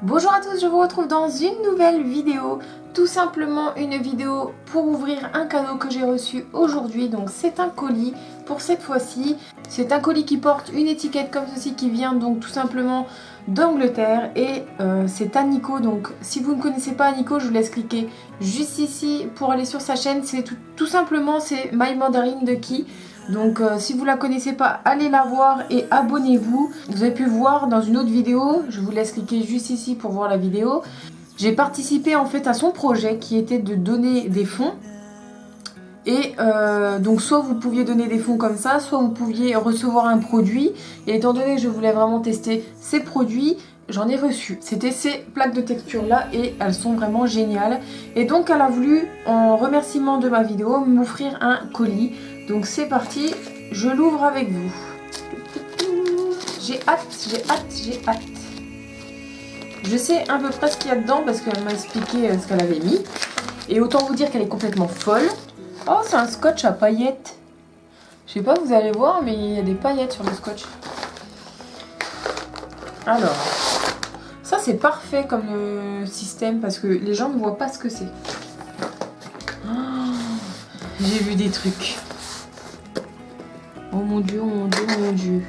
Bonjour à tous, je vous retrouve dans une nouvelle vidéo. Tout simplement une vidéo pour ouvrir un cadeau que j'ai reçu aujourd'hui. Donc c'est un colis pour cette fois-ci. C'est un colis qui porte une étiquette comme ceci qui vient donc tout simplement d'Angleterre. Et c'est à Nico. Donc si vous ne connaissez pas Nico, je vous laisse cliquer juste ici pour aller sur sa chaîne. C'est tout simplement c'est My Mandarin de Key. Donc si vous la connaissez pas, allez la voir et abonnez-vous. Vous avez pu voir dans une autre vidéo, je vous laisse cliquer juste ici pour voir la vidéo. J'ai participé en fait à son projet qui était de donner des fonds. Et donc soit vous pouviez donner des fonds comme ça, soit vous pouviez recevoir un produit. Et étant donné que je voulais vraiment tester ces produits, j'en ai reçu. C'était ces plaques de texture là et elles sont vraiment géniales. Et donc elle a voulu, en remerciement de ma vidéo, m'offrir un colis. Donc c'est parti, je l'ouvre avec vous. J'ai hâte, j'ai hâte, j'ai hâte. Je sais à peu près ce qu'il y a dedans parce qu'elle m'a expliqué ce qu'elle avait mis. Et autant vous dire qu'elle est complètement folle. Oh, c'est un scotch à paillettes. Je sais pas, vous allez voir, mais il y a des paillettes sur le scotch. Alors, ça c'est parfait comme système parce que les gens ne voient pas ce que c'est. Oh, j'ai vu des trucs. Oh mon dieu, oh mon dieu, oh mon dieu.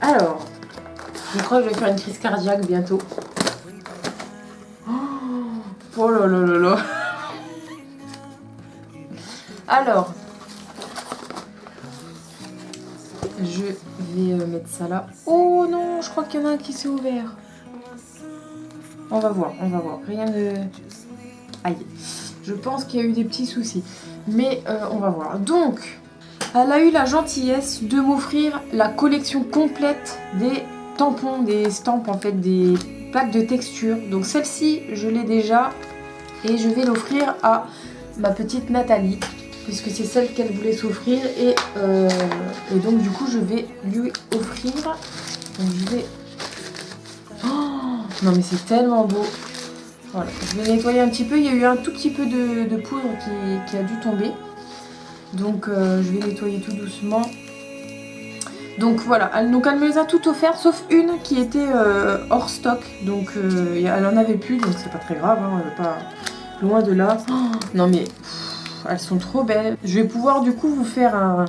Alors, je crois que je vais faire une crise cardiaque bientôt. Oh là là là là. Alors, je vais mettre ça là. Oh non, je crois qu'il y en a un qui s'est ouvert. On va voir, on va voir. Rien de... Aïe. Je pense qu'il y a eu des petits soucis. Mais on va voir. Donc, elle a eu la gentillesse de m'offrir la collection complète des tampons, des stampes en fait, des plaques de texture. Donc celle-ci, je l'ai déjà et je vais l'offrir à ma petite Nathalie puisque c'est celle qu'elle voulait s'offrir et donc du coup je vais lui offrir. Donc je vais... Oh non mais c'est tellement beau. Voilà, je vais nettoyer un petit peu. Il y a eu un tout petit peu de poudre qui a dû tomber. Donc je vais nettoyer tout doucement. Donc voilà, elle me les a toutes offertes sauf une qui était hors stock. Donc elle en avait plus, donc c'est pas très grave, hein, pas loin de là. Oh, non mais elles sont trop belles. Je vais pouvoir du coup vous faire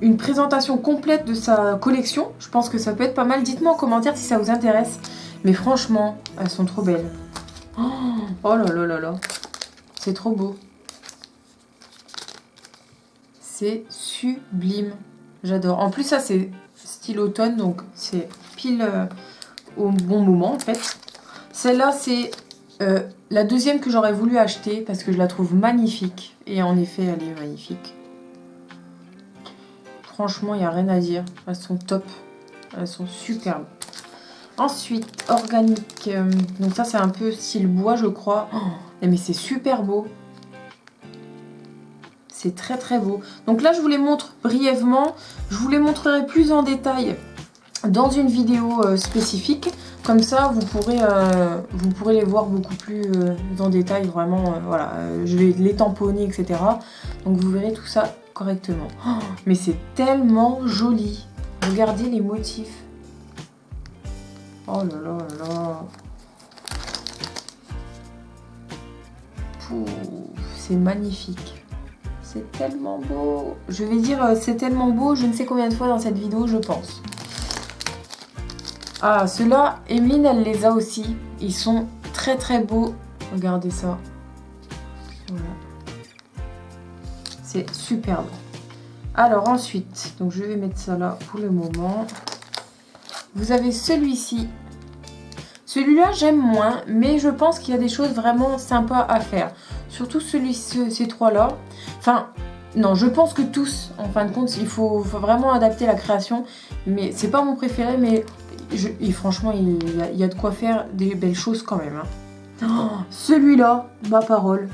une présentation complète de sa collection. Je pense que ça peut être pas mal. Dites-moi en commentaire si ça vous intéresse. Mais franchement, elles sont trop belles. Oh là là là là. C'est trop beau. C'est sublime. J'adore. En plus, ça, c'est style automne. Donc, c'est pile au bon moment, en fait. Celle-là, c'est la deuxième que j'aurais voulu acheter parce que je la trouve magnifique. Et en effet, elle est magnifique. Franchement, il n'y a rien à dire. Elles sont top. Elles sont superbes. Ensuite, organique. Donc ça, c'est un peu style bois, je crois. Oh, mais c'est super beau. C'est très très beau. Donc là, je vous les montre brièvement. Je vous les montrerai plus en détail dans une vidéo spécifique. Comme ça, vous pourrez les voir beaucoup plus en détail. Vraiment, voilà. Je vais les tamponner, etc. Donc vous verrez tout ça correctement. Oh, mais c'est tellement joli. Regardez les motifs. Oh là là là là. C'est magnifique. C'est tellement beau. Je vais dire c'est tellement beau, je ne sais combien de fois dans cette vidéo, je pense. Ah, ceux-là, Emeline, elle les a aussi. Ils sont très très beaux. Regardez ça. Voilà. C'est superbe. Alors ensuite, donc je vais mettre ça là pour le moment. Vous avez celui-ci. Celui-là, j'aime moins, mais je pense qu'il y a des choses vraiment sympas à faire. Surtout ces trois-là. Enfin, non, je pense que tous, en fin de compte, il faut vraiment adapter la création. Mais c'est pas mon préféré, mais franchement, il y a de quoi faire des belles choses quand même. Hein. Oh, celui-là, ma parole.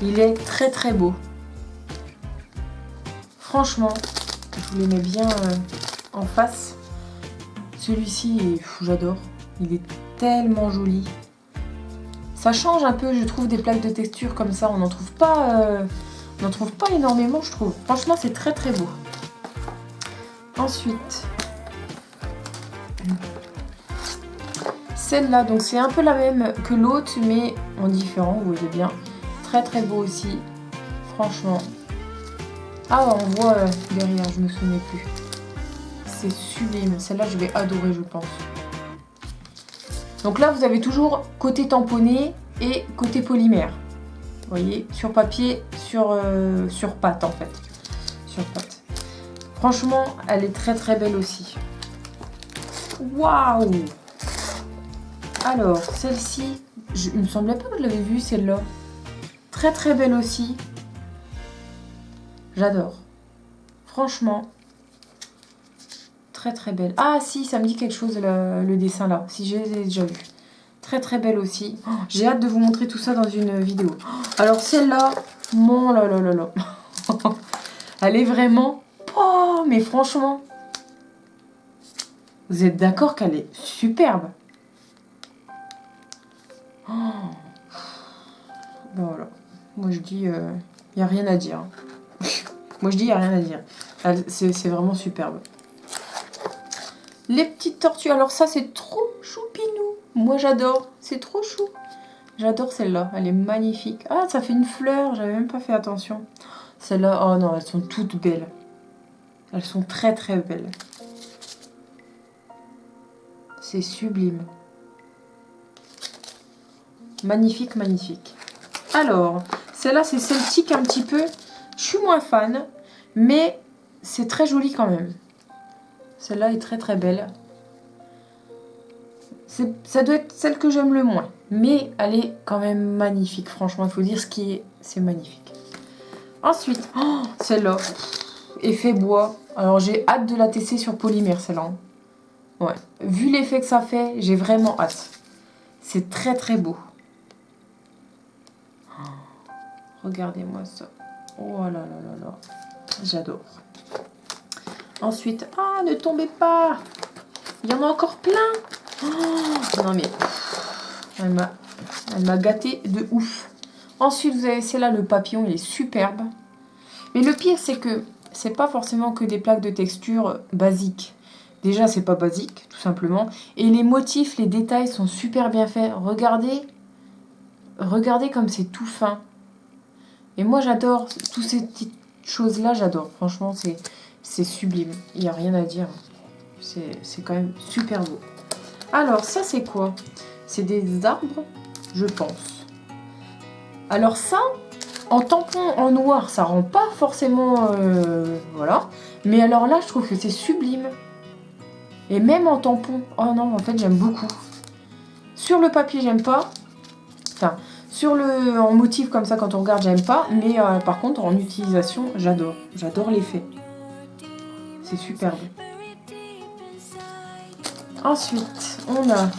Il est très très beau. Franchement, je vous les mets bien en face. Celui-ci, j'adore. Il est tellement joli. Ça change un peu, je trouve, des plaques de texture comme ça. On n'en trouve pas énormément, je trouve. Franchement, c'est très très beau. Ensuite, celle-là, donc c'est un peu la même que l'autre, mais en différent, vous voyez bien. Très très beau aussi, franchement. Ah, on voit derrière, je me souvenais plus. C'est sublime, celle-là je vais adorer, je pense. Donc là, vous avez toujours côté tamponné et côté polymère. Vous voyez, sur papier, sur pâte en fait. Sur pâte. Franchement, elle est très très belle aussi. Waouh! Alors, celle-ci, il me semblait pas que je l'avais vue celle-là. Très très belle aussi. J'adore. Franchement. Très très belle. Ah si, ça me dit quelque chose le dessin là. Si je l'ai déjà vu. Très très belle aussi. Oh, j'ai hâte de vous montrer tout ça dans une vidéo. Alors celle-là, mon là là là là. Elle est vraiment... Oh, mais franchement. Vous êtes d'accord qu'elle est superbe? Oh. Ben voilà. Moi je dis, il n'y a rien à dire. Moi je dis, il n'y a rien à dire. C'est vraiment superbe. Les petites tortues. Alors ça, c'est trop choupinou. Moi j'adore. C'est trop chou. J'adore celle-là. Elle est magnifique. Ah, ça fait une fleur. J'avais même pas fait attention. Celles-là, oh non, elles sont toutes belles. Elles sont très très belles. C'est sublime. Magnifique, magnifique. Alors, celle-là, c'est celtique un petit peu. Je suis moins fan, mais c'est très joli quand même. Celle-là est très très belle. Ça doit être celle que j'aime le moins. Mais elle est quand même magnifique. Franchement, il faut dire ce qui est. C'est magnifique. Ensuite, oh, celle-là. Effet bois. Alors, j'ai hâte de la tester sur polymère, celle-là. Ouais. Vu l'effet que ça fait, j'ai vraiment hâte. C'est très très beau. Regardez-moi ça. Oh là là là là. J'adore. Ensuite, ah, ne tombez pas. Il y en a encore plein. Oh, non mais, elle m'a gâtée de ouf. Ensuite, vous avez celle-là, le papillon, il est superbe. Mais le pire, c'est que c'est pas forcément que des plaques de texture basiques. Déjà, c'est pas basique, tout simplement. Et les motifs, les détails sont super bien faits. Regardez, regardez comme c'est tout fin. Et moi, j'adore toutes ces petites choses-là, j'adore. Franchement, c'est sublime. Il n'y a rien à dire. C'est quand même super beau. Alors, ça, c'est quoi? C'est des arbres, je pense. Alors ça, en tampon en noir, ça rend pas forcément... voilà. Mais alors là, je trouve que c'est sublime. Et même en tampon. Oh non, en fait, j'aime beaucoup. Sur le papier, j'aime pas. Enfin... en motif comme ça, quand on regarde, j'aime pas. Mais par contre, en utilisation, j'adore. J'adore l'effet. C'est superbe. Ensuite, on a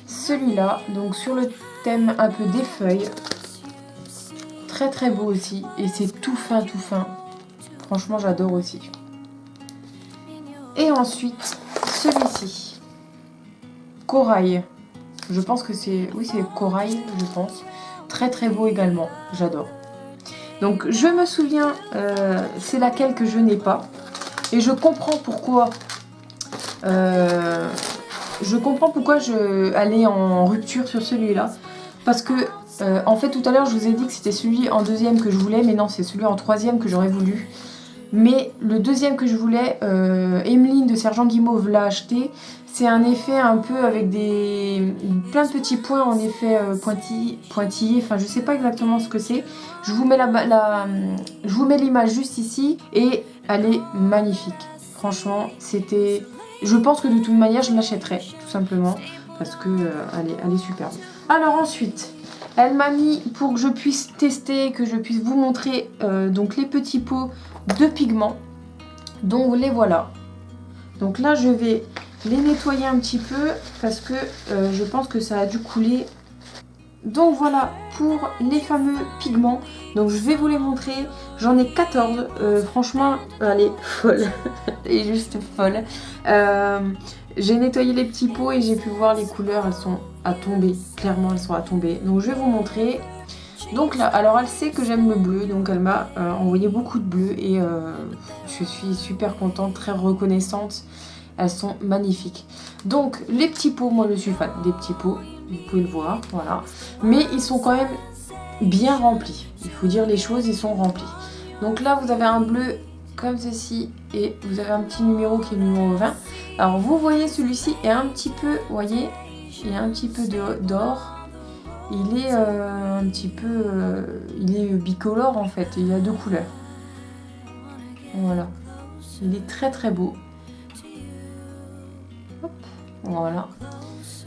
celui-là. Donc, sur le thème un peu des feuilles. Très très beau aussi. Et c'est tout fin, tout fin. Franchement, j'adore aussi. Et ensuite, celui-ci. Corail. Je pense que c'est... Oui, c'est corail, je pense. Très très beau également. J'adore. Donc, je me souviens, c'est laquelle que je n'ai pas. Et je comprends pourquoi... je comprends pourquoi je allais en rupture sur celui-là. Parce que, en fait, tout à l'heure, je vous ai dit que c'était celui en deuxième que je voulais. Mais non, c'est celui en troisième que j'aurais voulu. Mais le deuxième que je voulais, Emeline de Sergent Guimauve l'a acheté. C'est un effet un peu avec plein de petits points en effet pointillés. Enfin, je sais pas exactement ce que c'est. Je vous mets l'image juste ici. Et elle est magnifique. Franchement, c'était... Je pense que de toute manière, je l'achèterai, tout simplement. Parce que elle est superbe. Alors ensuite, elle m'a mis pour que je puisse tester, que je puisse vous montrer donc les petits pots de pigments. Donc les voilà. Donc là, je vais les nettoyer un petit peu parce que je pense que ça a dû couler. Donc voilà pour les fameux pigments. Donc je vais vous les montrer. J'en ai 14. Franchement, elle est folle. Elle est juste folle. J'ai nettoyé les petits pots et j'ai pu voir les couleurs. Elles sont à tomber. Clairement, elles sont à tomber. Donc je vais vous montrer. Donc là, alors elle sait que j'aime le bleu. Donc elle m'a envoyé beaucoup de bleu. Et je suis super contente, très reconnaissante. Elles sont magnifiques. Donc les petits pots, moi je suis fan des petits pots, vous pouvez le voir, voilà. Mais ils sont quand même bien remplis. Il faut dire les choses, ils sont remplis. Donc là vous avez un bleu comme ceci et vous avez un petit numéro qui est le numéro 20. Alors vous voyez celui-ci est un petit peu, vous voyez, il y a un petit peu d'or. Il est un petit peu, il est bicolore en fait, il y a deux couleurs. Voilà, il est très très beau. Hop, voilà,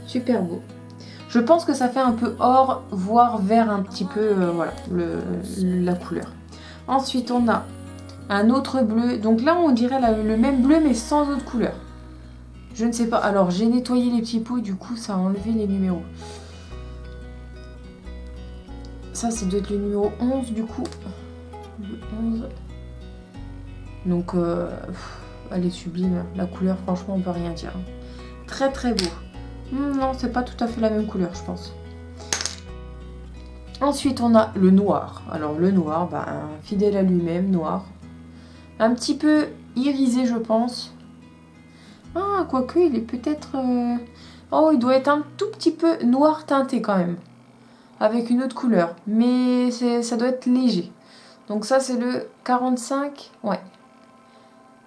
super beau. Je pense que ça fait un peu or, voire vert un petit peu, voilà, la couleur. Ensuite on a un autre bleu, donc là on dirait le même bleu mais sans autre couleur. Je ne sais pas, alors j'ai nettoyé les petits pots, du coup ça a enlevé les numéros. Ça, c'est doit être le numéro 11 du coup. Le 11. Donc, elle est sublime. La couleur, franchement, on peut rien dire. Très très beau. Non, c'est pas tout à fait la même couleur, je pense. Ensuite, on a le noir. Alors, le noir, bah, fidèle à lui-même, noir. Un petit peu irisé, je pense. Ah, quoique, il est peut-être... Oh, il doit être un tout petit peu noir teinté quand même. Avec une autre couleur. Mais ça doit être léger. Donc ça, c'est le 45. Ouais.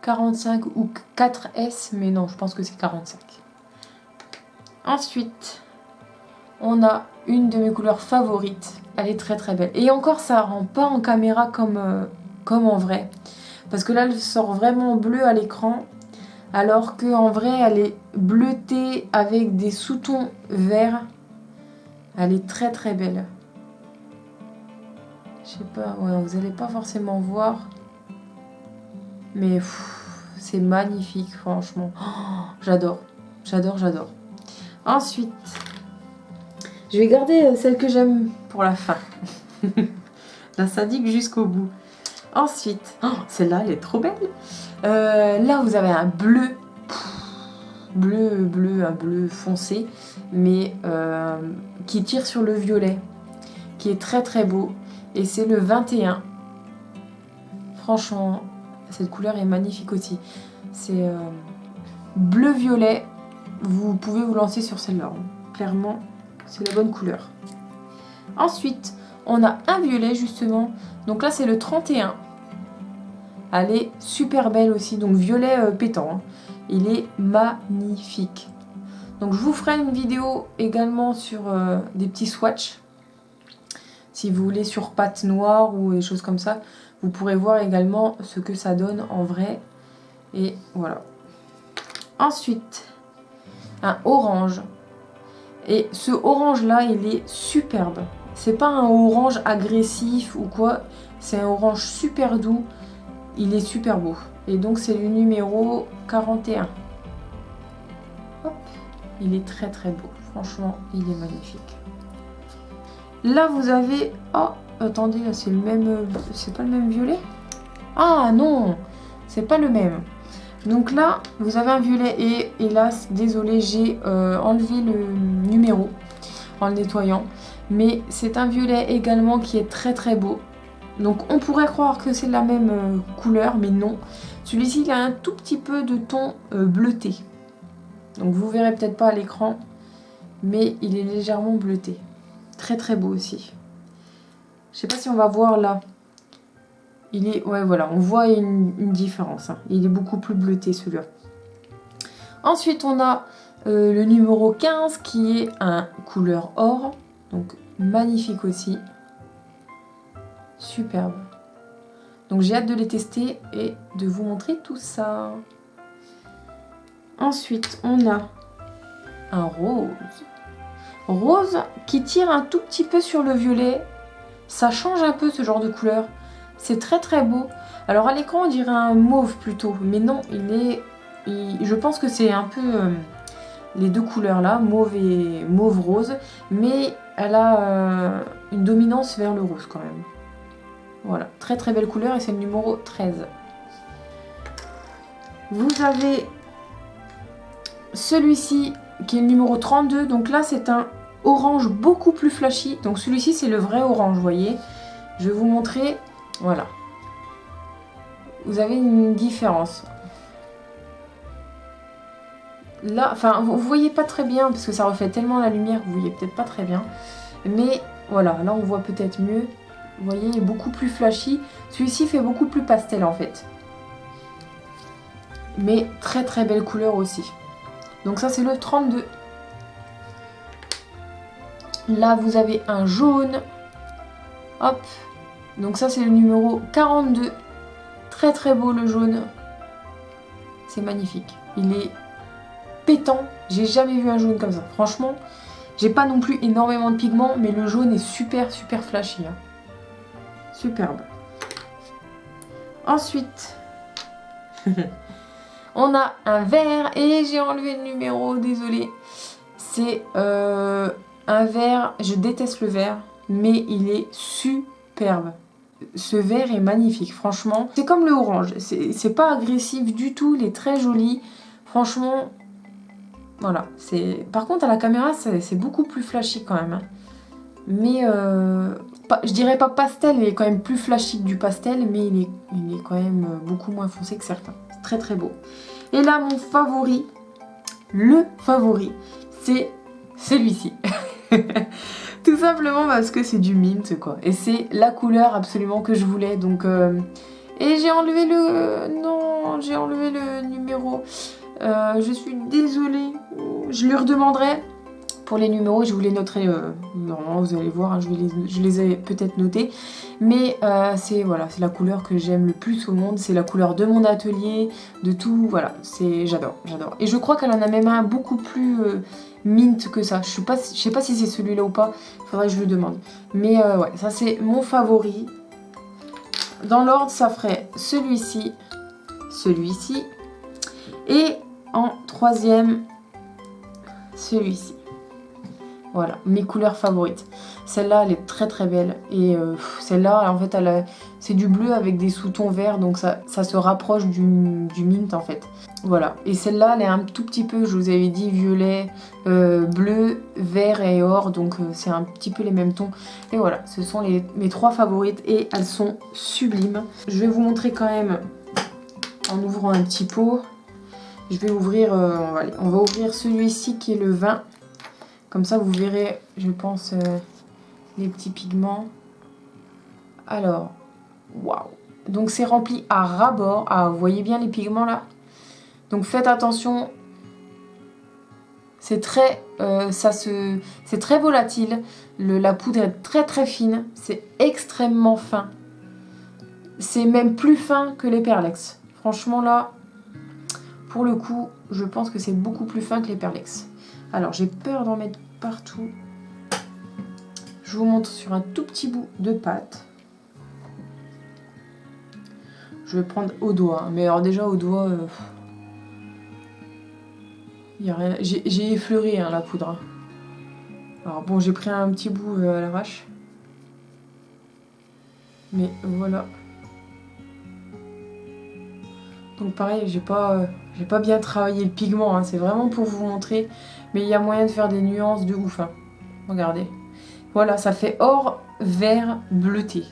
45 ou 4S. Mais non, je pense que c'est 45. Ensuite, on a une de mes couleurs favorites. Elle est très très belle. Et encore, ça rend pas en caméra comme en vrai. Parce que là, elle sort vraiment bleu à l'écran. Alors qu'en vrai, elle est bleutée avec des sous-tons verts. Elle est très très belle. Je sais pas, ouais, vous allez pas forcément voir. Mais c'est magnifique, franchement. Oh, j'adore, j'adore, j'adore. Ensuite, je vais garder celle que j'aime pour la fin. La sadique jusqu'au bout. Ensuite, oh, celle-là, elle est trop belle. Là, vous avez un bleu. Un bleu foncé, mais qui tire sur le violet, qui est très très beau. Et c'est le 21. Franchement, cette couleur est magnifique aussi. C'est bleu-violet. Vous pouvez vous lancer sur celle-là. Clairement, c'est la bonne couleur. Ensuite, on a un violet justement. Donc là, c'est le 31. Elle est super belle aussi. Donc violet pétant. Hein. Il est magnifique. Donc je vous ferai une vidéo également sur des petits swatchs. Si vous voulez sur pâte noire ou des choses comme ça, vous pourrez voir également ce que ça donne en vrai. Et voilà. Ensuite, un orange. Et ce orange là, il est superbe. C'est pas un orange agressif ou quoi. C'est un orange super doux. Il est super beau. Et donc c'est le numéro 41. Hop. Il est très très beau. Franchement, il est magnifique. Là, vous avez... Oh, attendez, là, c'est le même... C'est pas le même violet? Ah, non! C'est pas le même. Donc là, vous avez un violet et hélas, désolé, j'ai enlevé le numéro en le nettoyant. Mais c'est un violet également qui est très très beau. Donc on pourrait croire que c'est la même couleur, mais non. Celui-ci, il a un tout petit peu de ton bleuté. Donc vous verrez peut-être pas à l'écran, mais il est légèrement bleuté. Très très beau aussi. Je sais pas si on va voir là. Il est, ouais voilà, on voit une différence. Hein. Il est beaucoup plus bleuté celui-là. Ensuite on a le numéro 15 qui est un couleur or. Donc magnifique aussi. Superbe. Donc j'ai hâte de les tester et de vous montrer tout ça. Ensuite on a un rose. Rose qui tire un tout petit peu sur le violet. Ça change un peu ce genre de couleur. C'est très très beau. Alors à l'écran on dirait un mauve plutôt. Mais non, je pense que c'est un peu les deux couleurs là, mauve et mauve rose. Mais elle a une dominance vers le rose quand même. Voilà, très très belle couleur et c'est le numéro 13. Vous avez celui-ci qui est le numéro 32. Donc là c'est un orange beaucoup plus flashy. Donc celui-ci c'est le vrai orange, vous voyez. Je vais vous montrer. Voilà. Vous avez une différence. là, enfin vous voyez pas très bien parce que ça reflète tellement la lumière que vous voyez peut-être pas très bien. Mais voilà, là on voit peut-être mieux. Vous voyez, il est beaucoup plus flashy. Celui-ci fait beaucoup plus pastel en fait. Mais très très belle couleur aussi. Donc ça c'est le 32. Là vous avez un jaune. Hop. Donc ça c'est le numéro 42. Très très beau le jaune. C'est magnifique. Il est pétant. J'ai jamais vu un jaune comme ça. Franchement, j'ai pas non plus énormément de pigments, mais le jaune est super super flashy. Hein. Superbe. Ensuite, on a un vert et j'ai enlevé le numéro, désolé. C'est un vert, je déteste le vert, mais il est superbe. Ce vert est magnifique, franchement. C'est comme le orange, c'est pas agressif du tout, il est très joli. Franchement, voilà. Par contre, à la caméra, c'est beaucoup plus flashy quand même. Hein. Mais je dirais pas pastel, il est quand même plus flashy que du pastel, mais il est quand même beaucoup moins foncé que certains. C'est très très beau. Et là, mon favori, le favori, c'est celui-ci. Tout simplement parce que c'est du mint, quoi. Et c'est la couleur absolument que je voulais. Donc, et j'ai enlevé le... Non, j'ai enlevé le numéro. Je suis désolée. Je lui redemanderai. Pour les numéros, je vous les noterai. Normalement, vous allez voir, hein, je les ai peut-être notés. Mais c'est voilà, la couleur que j'aime le plus au monde. C'est la couleur de mon atelier, de tout. Voilà, j'adore, j'adore. Et je crois qu'elle en a même un beaucoup plus mint que ça. Je sais pas si c'est celui-là ou pas. Il faudrait que je le demande. Mais ouais, ça c'est mon favori. Dans l'ordre, ça ferait celui-ci, celui-ci. Et en troisième, celui-ci. Voilà, mes couleurs favorites. Celle-là, elle est très très belle. Et celle-là, en fait, c'est du bleu avec des sous-tons verts. Donc ça se rapproche du mint, en fait. Voilà. Et celle-là, elle est un tout petit peu, je vous avais dit, violet, bleu, vert et or. Donc c'est un petit peu les mêmes tons. Et voilà, ce sont mes trois favorites. Et elles sont sublimes. Je vais vous montrer quand même, en ouvrant un petit pot. Je vais ouvrir, on va ouvrir celui-ci qui est le 20. Comme ça, vous verrez, je pense, les petits pigments. Alors, waouh! Donc, c'est rempli à ras-bord. Ah, vous voyez bien les pigments, là? Donc, faites attention. C'est très, c'est très volatile. La poudre est très, très fine. C'est extrêmement fin. C'est même plus fin que les Perlex. Franchement, là, pour le coup, je pense que c'est beaucoup plus fin que les Perlex. Alors, j'ai peur d'en mettre partout. Je vous montre sur un tout petit bout de pâte. Je vais prendre au doigt. Hein. Mais alors déjà au doigt, y a rien. J'ai effleuré hein, la poudre. Alors bon, j'ai pris un petit bout à l'arrache. Mais voilà. Donc pareil, j'ai pas bien travaillé le pigment. Hein. C'est vraiment pour vous montrer. Mais il y a moyen de faire des nuances de ouf. Hein. Regardez. Voilà, ça fait or, vert, bleuté.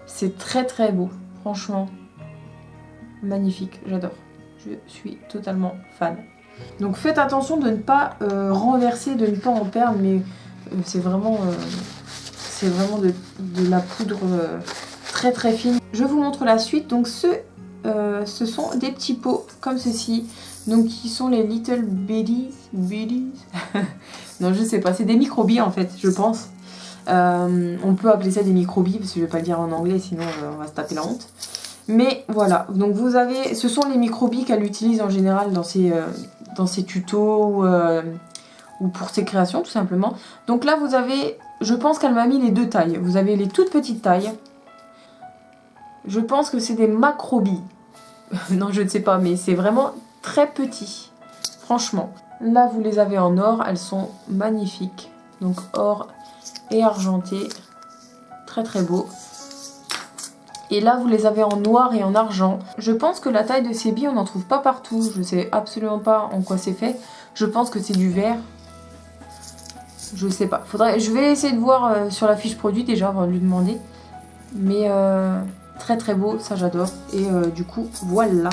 C'est très très beau. Franchement, magnifique. J'adore. Je suis totalement fan. Donc faites attention de ne pas renverser, de ne pas en perdre. Mais c'est vraiment de la poudre très très fine. Je vous montre la suite. Donc ce sont des petits pots comme ceci. Donc qui sont les Little Biddies. Non, je sais pas, c'est des microbilles en fait, je pense. On peut appeler ça des microbilles parce que je vais pas le dire en anglais, sinon on va se taper la honte. Mais voilà, donc ce sont les microbilles qu'elle utilise en général dans ses tutos ou pour ses créations tout simplement. Donc là vous avez, je pense qu'elle m'a mis les deux tailles. Vous avez les toutes petites tailles. Je pense que c'est des macrobilles. Non, je ne sais pas, mais c'est vraiment très petit. Franchement. Là, vous les avez en or. Elles sont magnifiques. Donc, or et argenté. Très, très beau. Et là, vous les avez en noir et en argent. Je pense que la taille de ces billes, on n'en trouve pas partout. Je ne sais absolument pas en quoi c'est fait. Je pense que c'est du verre. Je sais pas. Je vais essayer de voir sur la fiche produit déjà avant de lui demander. Mais... très très beau, ça j'adore. Et du coup, voilà.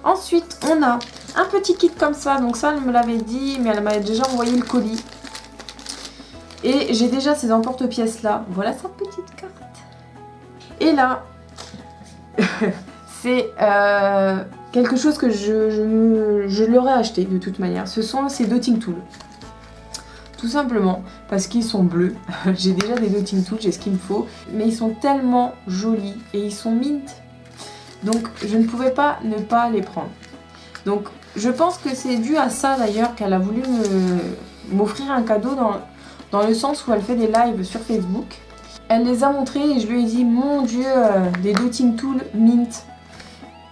Ensuite, on a un petit kit comme ça. Donc ça, elle me l'avait dit, mais elle m'avait déjà envoyé le colis. Et j'ai déjà ces emporte-pièces là. Voilà sa petite carte. Et là, c'est quelque chose que je leur ai acheté de toute manière. Ce sont ces dotting tools. Tout simplement parce qu'ils sont bleus. J'ai déjà des dotting tools, j'ai ce qu'il me faut. Mais ils sont tellement jolis et ils sont mint. Donc je ne pouvais pas ne pas les prendre. Donc je pense que c'est dû à ça d'ailleurs qu'elle a voulu m'offrir un cadeau dans le sens où elle fait des lives sur Facebook. Elle les a montrés et je lui ai dit mon dieu, des dotting tools mint.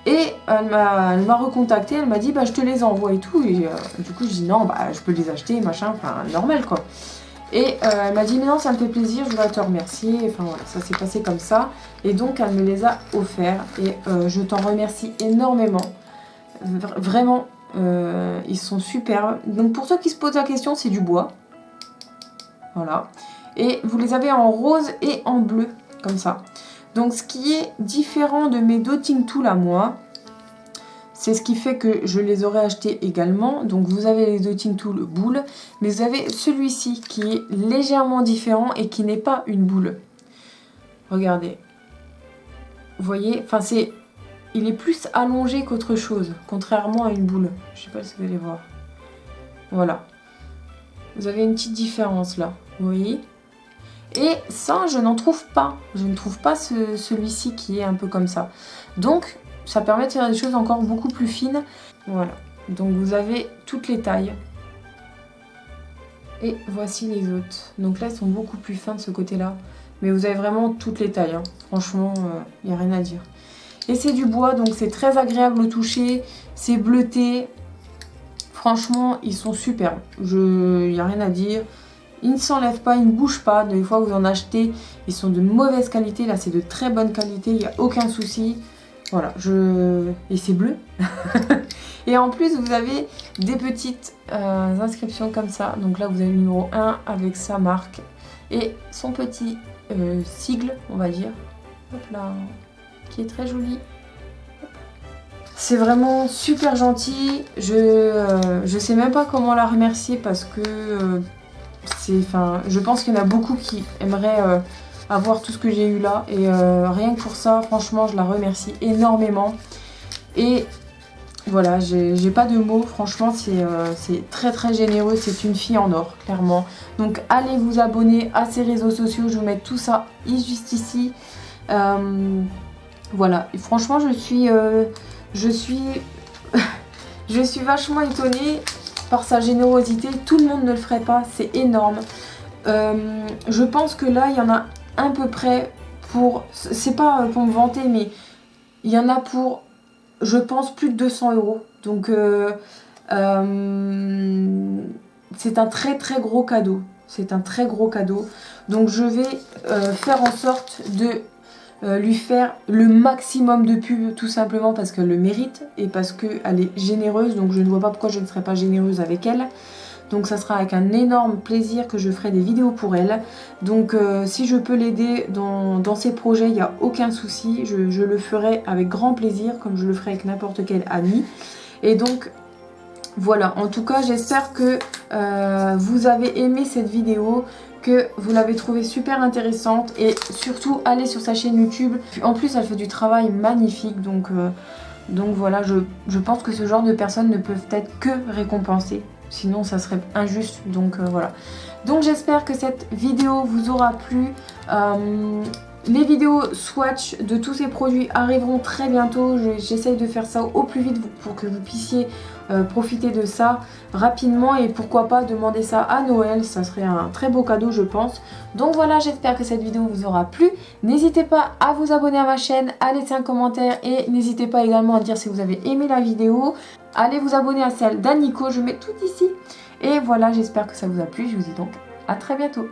Et elle m'a recontacté, elle m'a dit bah je te les envoie et tout. Et du coup je dis non, bah je peux les acheter, machin, enfin normal quoi. Et elle m'a dit mais non, ça me fait plaisir, je voudrais te remercier. Enfin voilà, ça s'est passé comme ça. Et donc elle me les a offerts et je t'en remercie énormément. Vraiment, ils sont superbes. Donc pour ceux qui se posent la question, c'est du bois. Voilà. Et vous les avez en rose et en bleu, comme ça. Donc ce qui est différent de mes dotting tools à moi, c'est ce qui fait que je les aurais achetés également. Donc vous avez les dotting tools boule, mais vous avez celui-ci qui est légèrement différent et qui n'est pas une boule. Regardez. Vous voyez, enfin il est plus allongé qu'autre chose, contrairement à une boule. Je sais pas si vous allez voir. Voilà. Vous avez une petite différence là, vous voyez ? Et ça, je n'en trouve pas. Je ne trouve pas celui-ci qui est un peu comme ça. Donc, ça permet de faire des choses encore beaucoup plus fines. Voilà. Donc, vous avez toutes les tailles. Et voici les autres. Donc là, ils sont beaucoup plus fins de ce côté-là. Mais vous avez vraiment toutes les tailles. Hein. Franchement, il n'y a rien à dire. Et c'est du bois, donc c'est très agréable au toucher. C'est bleuté. Franchement, ils sont superbes. Il n'y a rien à dire. Ils ne s'enlèvent pas, ils ne bougent pas. Des fois, vous en achetez, ils sont de mauvaise qualité. Là, c'est de très bonne qualité, il n'y a aucun souci. Voilà, et c'est bleu. Et en plus, vous avez des petites inscriptions comme ça. Donc là, vous avez le numéro 1 avec sa marque et son petit sigle, on va dire. Hop là, qui est très joli. C'est vraiment super gentil. Je sais même pas comment la remercier parce que... je pense qu'il y en a beaucoup qui aimeraient avoir tout ce que j'ai eu là. Et rien que pour ça, franchement, je la remercie énormément. Et voilà, j'ai pas de mots. Franchement, c'est très très généreux. C'est une fille en or, clairement. Donc, allez vous abonner à ses réseaux sociaux. Je vous mets tout ça juste ici. Voilà. Et franchement, je suis vachement étonnée par sa générosité. Tout le monde ne le ferait pas, c'est énorme. Je pense que là il y en a à peu près pour, c'est pas pour me vanter, mais il y en a pour, je pense, plus de 200 €. Donc c'est un très très gros cadeau. C'est un très gros cadeau. Donc je vais faire en sorte de lui faire le maximum de pub, tout simplement parce qu'elle le mérite et parce qu'elle est généreuse. Donc je ne vois pas pourquoi je ne serais pas généreuse avec elle. Donc ça sera avec un énorme plaisir que je ferai des vidéos pour elle. Donc si je peux l'aider dans ses projets, il n'y a aucun souci. Je le ferai avec grand plaisir, comme je le ferai avec n'importe quel ami. Et donc voilà, en tout cas j'espère que vous avez aimé cette vidéo, que vous l'avez trouvée super intéressante et surtout allez sur sa chaîne YouTube. En plus elle fait du travail magnifique, donc voilà, je pense que ce genre de personnes ne peuvent être que récompensées, sinon ça serait injuste, donc voilà. Donc j'espère que cette vidéo vous aura plu. Les vidéos swatch de tous ces produits arriveront très bientôt. J'essaye de faire ça au plus vite pour que vous puissiez profiter de ça rapidement. Et pourquoi pas demander ça à Noël. Ça serait un très beau cadeau, je pense. Donc voilà, j'espère que cette vidéo vous aura plu. N'hésitez pas à vous abonner à ma chaîne, à laisser un commentaire. Et n'hésitez pas également à dire si vous avez aimé la vidéo. Allez vous abonner à celle d'Aniko, je mets tout ici. Et voilà, j'espère que ça vous a plu. Je vous dis donc à très bientôt.